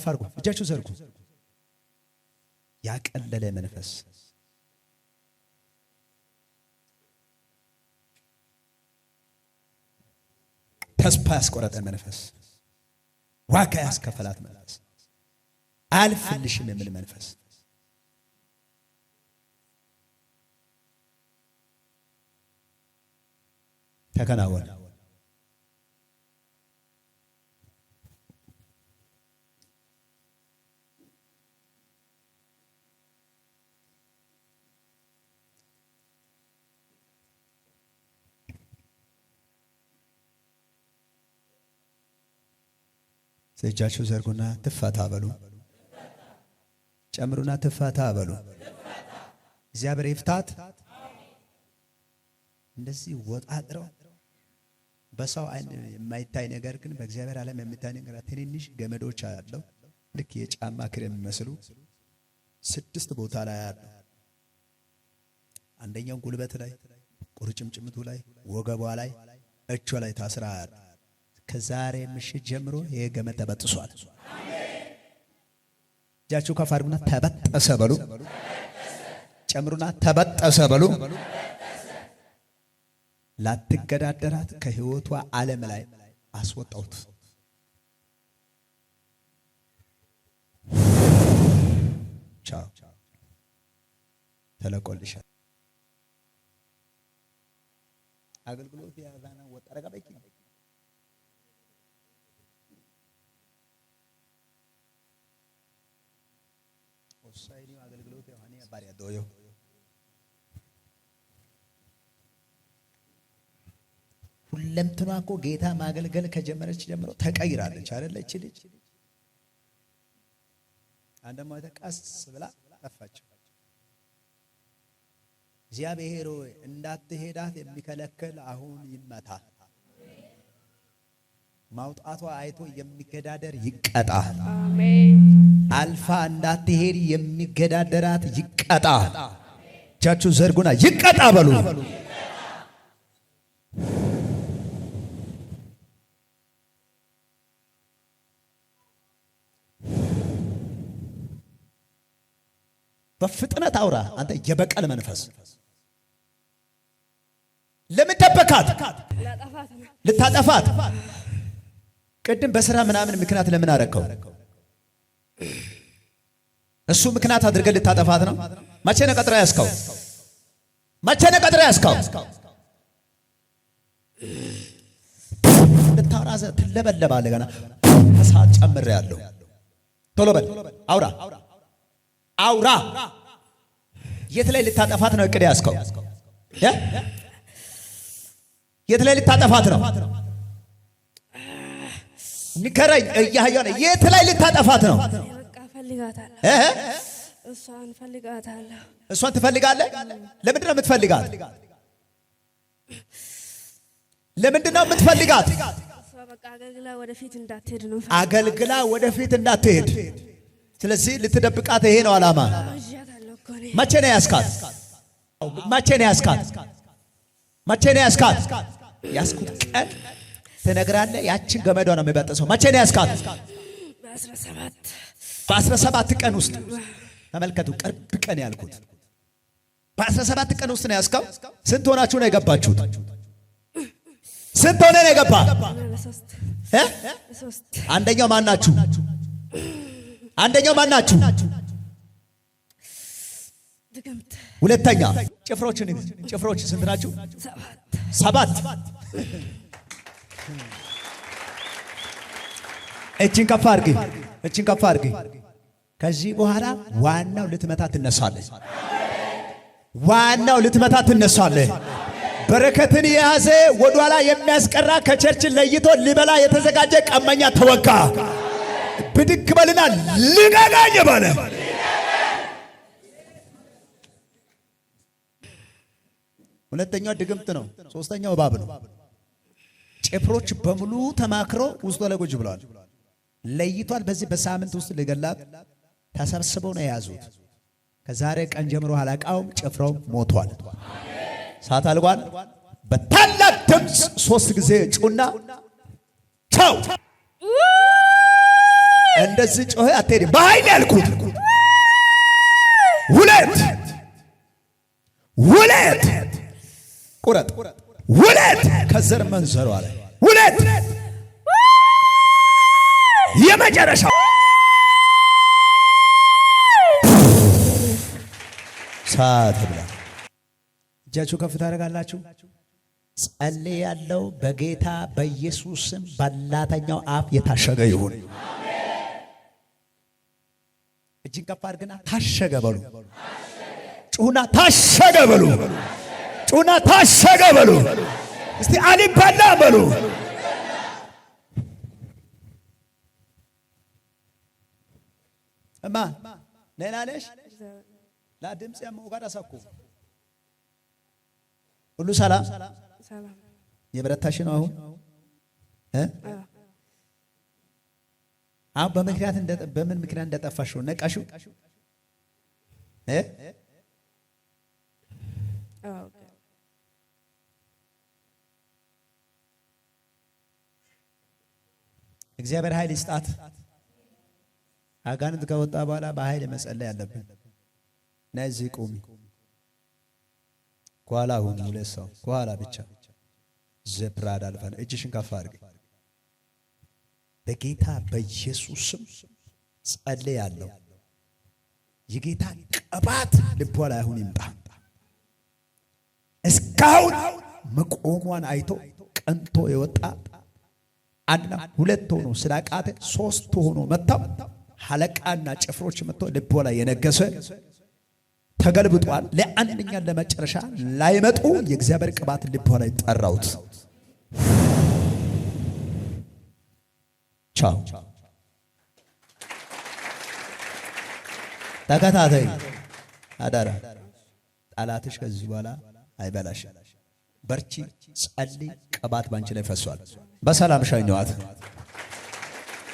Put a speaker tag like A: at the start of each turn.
A: ከፍ አድርጉ፣ እጃችሁ ዘርጉ። ያቀለለ መንፈስ ተስፋ ያስቆረጠ መንፈስ ዋጋ ያስከፈላት መንፈስ አልፍልሽም የሚል መንፈስ ተከናወነ። እጃችሁ ዘርጉና ትፈታ በሉ። ጨምሩና ትፈታ በሉ። እግዚአብሔር ይፍታት። እንደዚህ ወጣጥረው በሰው አይን የማይታይ ነገር ግን በእግዚአብሔር ዓለም የሚታይ ነገር ትንንሽ ገመዶች አለው። ልክ የጫማ ክር የሚመስሉ 6 ቦታ ላይ አሉ። አንደኛው ጉልበት ላይ፣ ቁርጭምጭሚቱ ላይ፣ ወገቧ ላይ፣ እጇ ላይ ታስራ አለ። ከዛሬ ምሽት ጀምሮ ይሄ ገመድ ተበጥሷል። አሜን። እጃችሁ ከፍ አድርጉና ተበጠሰ በሉ። ጨምሩና ተበጠሰ በሉ። ላትገዳደራት ከህይወቷ ዓለም ላይ አስወጣውት። ቻው ተለቆልሻል። አገልግሎት ያዛና ወጣረጋ በቂ ወሳይኒ አገልግሎት ያኒ ባሪያ ዶዮ ሁለምትኗ እኮ ጌታ ማገልገል ከጀመረች ጀምሮ ተቀይራለች አይደል? እቺ ልጅ አንደማ ተቀስ ብላ ጠፋች። እግዚአብሔር ሆይ እንዳትሄዳት የሚከለክል አሁን ይመታ። ማውጣቷ አይቶ የሚገዳደር ይቀጣ። አሜን። አልፋ እንዳትሄድ የሚገዳደራት ይቀጣ። እጃችሁ ዘርጉና ይቀጣ በሉ። በፍጥነት አውራ አንተ የበቀል መንፈስ ለምን ተበካት? ልታጠፋት። ቅድም በስራ ምናምን ምክንያት ለምን አረከው? እሱ ምክንያት አድርገህ ልታጠፋት ነው። መቼ ነው ቀጥራ ያስከው? መቼ ነው ቀጥራ ያስከው? ልታራዘ ትለበለባለህ ገና ከሰዓት ጨምሬያለሁ። ቶሎ በል አውራ አውራ። የት ላይ ልታጠፋት ነው እቅድ ያስከው? የት ላይ ልታጠፋት ነው? ንከራይ እያያነ የት ላይ ልታጠፋት ነው?
B: በቃ ፈልጋታለሁ። እሷን ፈልጋታለሁ።
A: እሷን ትፈልጋለህ? ለምንድን ነው የምትፈልጋት? ለምንድን ነው የምትፈልጋት?
B: እሷ በቃ አገልግላ ወደፊት እንዳትሄድ ነው።
A: አገልግላ ወደፊት እንዳትሄድ። ስለዚህ ልትደብቃት ይሄ ነው ዓላማ። መቼ ነው ያስካት? መቼ ነው ያስካት? መቼ ነው ያስካት? ያስኩት ቀን ትነግራለህ። ያችን ገመዷ ነው የሚበጠሰው። መቼ ነው ያስካት? በ17 ቀን ውስጥ ተመልከቱ። ቅርብ ቀን ያልኩት በ17 ቀን ውስጥ ነው ያስካው። ስንት ሆናችሁ ነው የገባችሁት? ስንት ሆነ ነው የገባ? አንደኛው ማን ናችሁ? አንደኛው ማን ናችሁ? ሁለተኛ ጭፍሮች ስንት ናችሁ? 7። እቺን ከፍ አድርጊ፣ እቺን ከፍ አድርጊ። ከዚህ በኋላ ዋናው ልትመታ ትነሳለህ። ዋናው ልትመታ ትነሳለህ። በረከትን የያዘ ወደኋላ የሚያስቀራ ከቸርችን ለይቶ ሊበላ የተዘጋጀ ቀመኛ ተወጋ። ብድግ በልና ልቀቃኝ ባለ ሁለተኛው ድግምት ነው። ሶስተኛው እባብ ነው። ጭፍሮች በሙሉ ተማክሮ ውስጡ ላይ ቁጭ ብለዋል። ለይቷል። በዚህ በሳምንት ውስጥ ሊገላት ተሰብስበው ነው የያዙት። ከዛሬ ቀን ጀምሮ አለቃውም ጭፍራው ሞቷል። ሰዓት አልቋል። በታላቅ ድምፅ 3 ጊዜ ጩና ቻው። እንደዚህ ጮኸ አትሄድም። በኃይል ያልኩት ሁለት ቁረጥ ሁለት ከዘር መንዘሯ ላይ ሁለት የመጨረሻው ሳት ብላ እጃችሁ ከፍ ታደርጋላችሁ። ጸልያለሁ በጌታ በኢየሱስ ስም ባላተኛው አፍ የታሸገ ይሁን። እጅን ከፍ አድርግና ታሸገ በሉ። ጩና ታሸገ በሉ። ጩና ታሸገ በሉ። እስቲ አልበላ በሉ። እማ ነና ነሽ ለድምጽ ያመውጋዳ ሰኩ ሁሉ ሰላም የብረታሽ ነው። አሁን በምን ምክንያት እንደጠፋሽ ነው ነቃሽው? እግዚአብሔር ኃይል ይስጣት። አጋንንት ከወጣ በኋላ በኃይል መጸለይ ያለብን። ነዚህ ቁሚ ከኋላ ሁን። ሁለት ሰው ከኋላ ብቻ ዘብራድ አልፈን እጅሽን ከፍ አድርጊ። በጌታ በኢየሱስ ስም ጸልያለሁ። የጌታ ቅባት ልቧ ላይ አሁን ይምጣ። እስካሁን መቆሟን አይቶ ቀንቶ የወጣ አንድና ሁለት ሆኖ ስላቃተ ሶስት ሆኖ መጣው ሐለቃና ጭፍሮች መጥቶ ልቧ ላይ የነገሰ ተገልብጧል። ለአንደኛ ለመጨረሻ ላይመጡ የእግዚአብሔር ቅባት ልቧ ላይ ጠራውት። ቻው ተከታታይ አዳራ ጠላትሽ ከዚህ በኋላ አይበላሽ። በርቺ፣ ጸልይ። ቅባት ባንቺ ላይ ፈሷል። በሰላም ሻኝዋት።